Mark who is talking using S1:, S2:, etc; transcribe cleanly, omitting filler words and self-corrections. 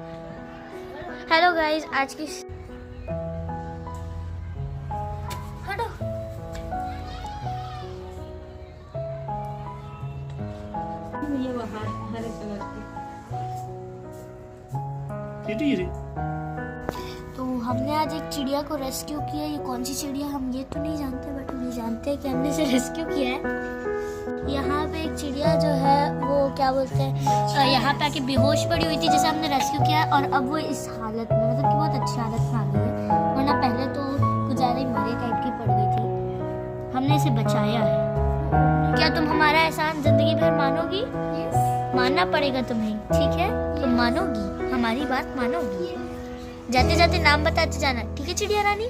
S1: Hello guys, आज की हटो।
S2: ये वो हरे कलर की
S1: तो हमने आज एक चिड़िया को रेस्क्यू किया। ये कौन सी चिड़िया हम ये तो नहीं जानते, बट हम ये जानते हैं कि हमने इसे रेस्क्यू किया है। यहाँ पे एक चिड़िया जो है वो क्या बोलते हैं, यहाँ पे आके बेहोश पड़ी हुई थी जिसे हमने रेस्क्यू किया, और अब वो इस हालत में, मतलब कि बहुत अच्छी हालत में आ गई है, वरना पहले तो कुछ ज़्यादा ही मरे टाइप की पड़ गई थी। हमने इसे बचाया है। क्या तुम हमारा एहसान जिंदगी भर मानोगी? मानना पड़ेगा तुम्हें, ठीक है? तुम मानोगी, हमारी बात मानोगी। जाते जाते नाम बताते जाना, ठीक है चिड़िया रानी?